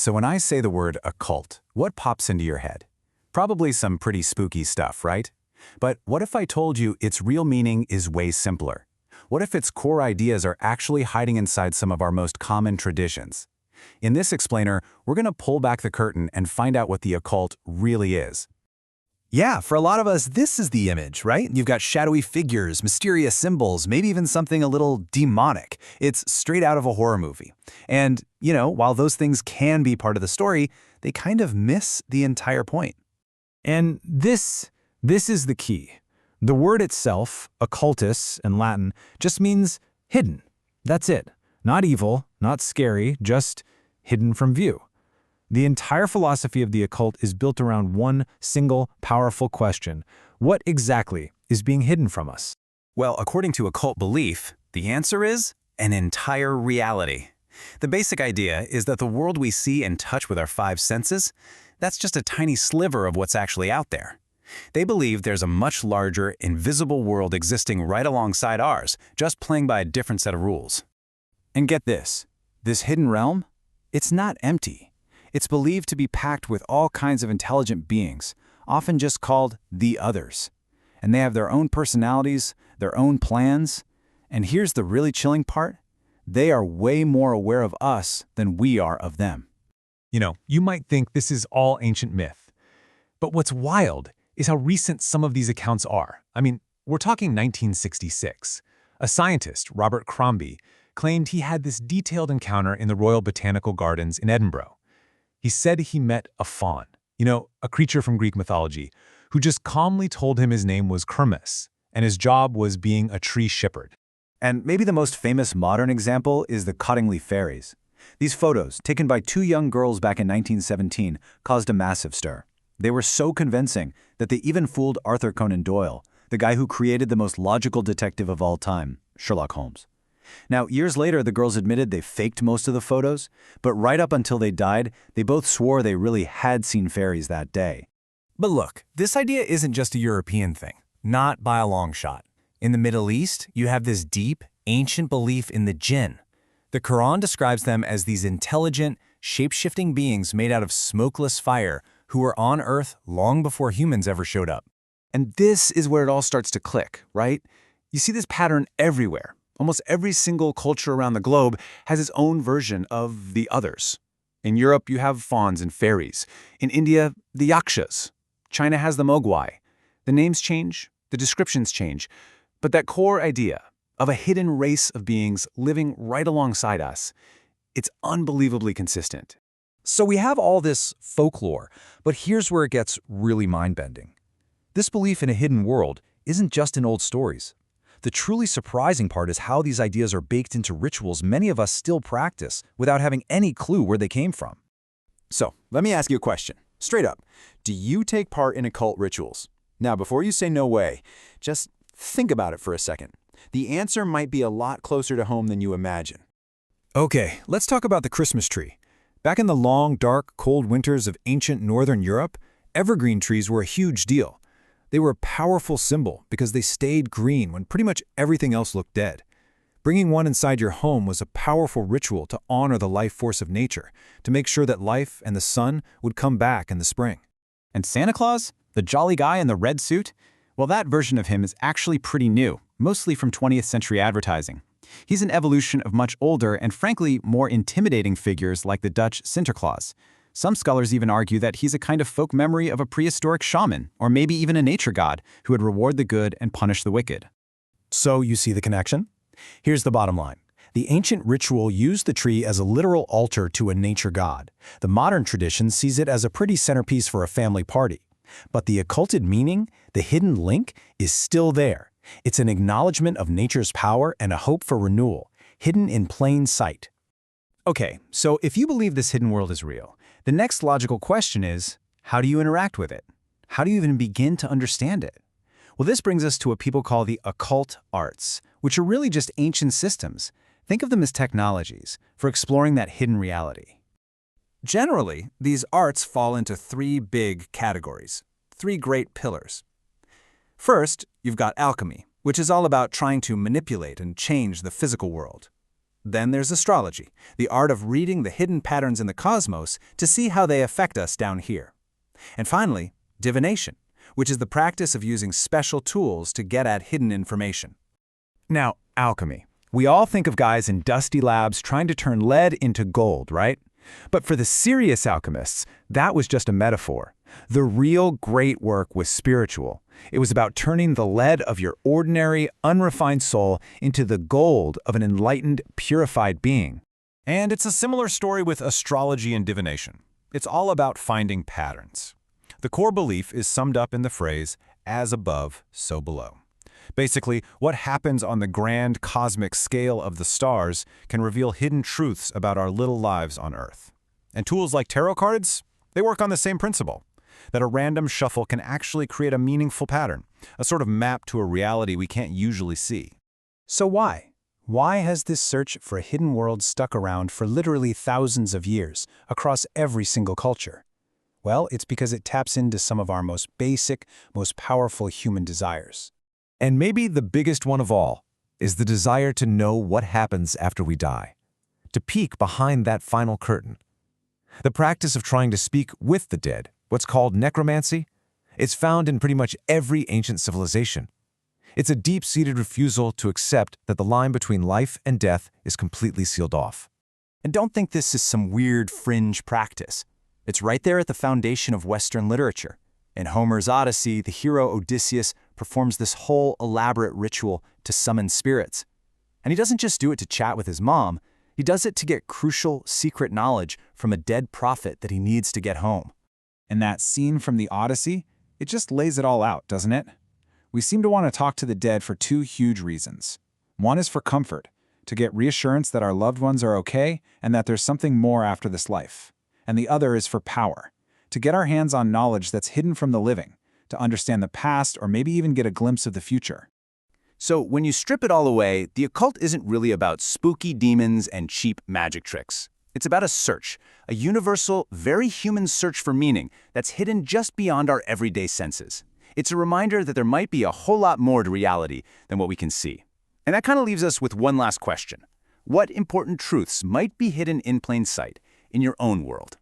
So when I say the word occult, what pops into your head? Probably some pretty spooky stuff, right? But what if I told you its real meaning is way simpler? What if its core ideas are actually hiding inside some of our most common traditions? In this explainer, we're going to pull back the curtain and find out what the occult really is. Yeah, for a lot of us, this is the image, right? You've got shadowy figures, mysterious symbols, maybe even something a little demonic. It's straight out of a horror movie. And, while those things can be part of the story, they kind of miss the entire point. And this is the key. The word itself, occultus in Latin, just means hidden. That's it. Not evil, not scary, just hidden from view. The entire philosophy of the occult is built around one single, powerful question. What exactly is being hidden from us? Well, according to occult belief, the answer is an entire reality. The basic idea is that the world we see and touch with our five senses, that's just a tiny sliver of what's actually out there. They believe there's a much larger, invisible world existing right alongside ours, just playing by a different set of rules. And get this hidden realm, it's not empty. It's believed to be packed with all kinds of intelligent beings, often just called the others. And they have their own personalities, their own plans. And here's the really chilling part. They are way more aware of us than we are of them. You might think this is all ancient myth. But what's wild is how recent some of these accounts are. We're talking 1966. A scientist, Robert Crombie, claimed he had this detailed encounter in the Royal Botanical Gardens in Edinburgh. He said he met a faun, a creature from Greek mythology, who just calmly told him his name was Kermes, and his job was being a tree shepherd. And maybe the most famous modern example is the Cottingley fairies. These photos, taken by two young girls back in 1917, caused a massive stir. They were so convincing that they even fooled Arthur Conan Doyle, the guy who created the most logical detective of all time, Sherlock Holmes. Now, years later, the girls admitted they faked most of the photos, but right up until they died, they both swore they really had seen fairies that day. But look, this idea isn't just a European thing, not by a long shot. In the Middle East, you have this deep, ancient belief in the jinn. The Quran describes them as these intelligent, shape-shifting beings made out of smokeless fire who were on Earth long before humans ever showed up. And this is where it all starts to click, right? You see this pattern everywhere. Almost every single culture around the globe has its own version of the others. In Europe, you have fauns and fairies. In India, the yakshas. China has the mogwai. The names change, the descriptions change, but that core idea of a hidden race of beings living right alongside us, it's unbelievably consistent. So we have all this folklore, but here's where it gets really mind-bending. This belief in a hidden world isn't just in old stories. The truly surprising part is how these ideas are baked into rituals many of us still practice without having any clue where they came from. So, let me ask you a question. Straight up, do you take part in occult rituals? Now, before you say no way, just think about it for a second. The answer might be a lot closer to home than you imagine. Okay, let's talk about the Christmas tree. Back in the long, dark, cold winters of ancient northern Europe, evergreen trees were a huge deal. They were a powerful symbol because they stayed green when pretty much everything else looked dead. Bringing one inside your home was a powerful ritual to honor the life force of nature, to make sure that life and the sun would come back in the spring. And Santa Claus, the jolly guy in the red suit? Well, that version of him is actually pretty new, mostly from 20th century advertising. He's an evolution of much older and frankly more intimidating figures like the Dutch Sinterklaas. Some scholars even argue that he's a kind of folk memory of a prehistoric shaman, or maybe even a nature god, who would reward the good and punish the wicked. So you see the connection? Here's the bottom line. The ancient ritual used the tree as a literal altar to a nature god. The modern tradition sees it as a pretty centerpiece for a family party. But the occulted meaning, the hidden link, is still there. It's an acknowledgement of nature's power and a hope for renewal, hidden in plain sight. Okay, so if you believe this hidden world is real, the next logical question is, how do you interact with it? How do you even begin to understand it? Well, this brings us to what people call the occult arts, which are really just ancient systems. Think of them as technologies for exploring that hidden reality. Generally, these arts fall into three big categories, three great pillars. First, you've got alchemy, which is all about trying to manipulate and change the physical world. Then there's astrology, the art of reading the hidden patterns in the cosmos to see how they affect us down here. And finally, divination, which is the practice of using special tools to get at hidden information. Now, alchemy. We all think of guys in dusty labs trying to turn lead into gold, right? But for the serious alchemists, that was just a metaphor. The real great work was spiritual. It was about turning the lead of your ordinary, unrefined soul into the gold of an enlightened, purified being. And it's a similar story with astrology and divination. It's all about finding patterns. The core belief is summed up in the phrase, as above, so below. Basically, what happens on the grand cosmic scale of the stars can reveal hidden truths about our little lives on Earth. And tools like tarot cards, they work on the same principle, that a random shuffle can actually create a meaningful pattern, a sort of map to a reality we can't usually see. So why? Why has this search for a hidden world stuck around for literally thousands of years across every single culture? Well, it's because it taps into some of our most basic, most powerful human desires. And maybe the biggest one of all is the desire to know what happens after we die, to peek behind that final curtain. The practice of trying to speak with the dead, what's called necromancy, is found in pretty much every ancient civilization. It's a deep-seated refusal to accept that the line between life and death is completely sealed off. And don't think this is some weird fringe practice. It's right there at the foundation of Western literature. In Homer's Odyssey, the hero Odysseus performs this whole elaborate ritual to summon spirits. And he doesn't just do it to chat with his mom, he does it to get crucial, secret knowledge from a dead prophet that he needs to get home. And that scene from the Odyssey, it just lays it all out, doesn't it? We seem to want to talk to the dead for two huge reasons. One is for comfort, to get reassurance that our loved ones are okay and that there's something more after this life. And the other is for power, to get our hands on knowledge that's hidden from the living, to understand the past or maybe even get a glimpse of the future. So when you strip it all away, the occult isn't really about spooky demons and cheap magic tricks. It's about a search, a universal, very human search for meaning that's hidden just beyond our everyday senses. It's a reminder that there might be a whole lot more to reality than what we can see. And that kind of leaves us with one last question. What important truths might be hidden in plain sight in your own world?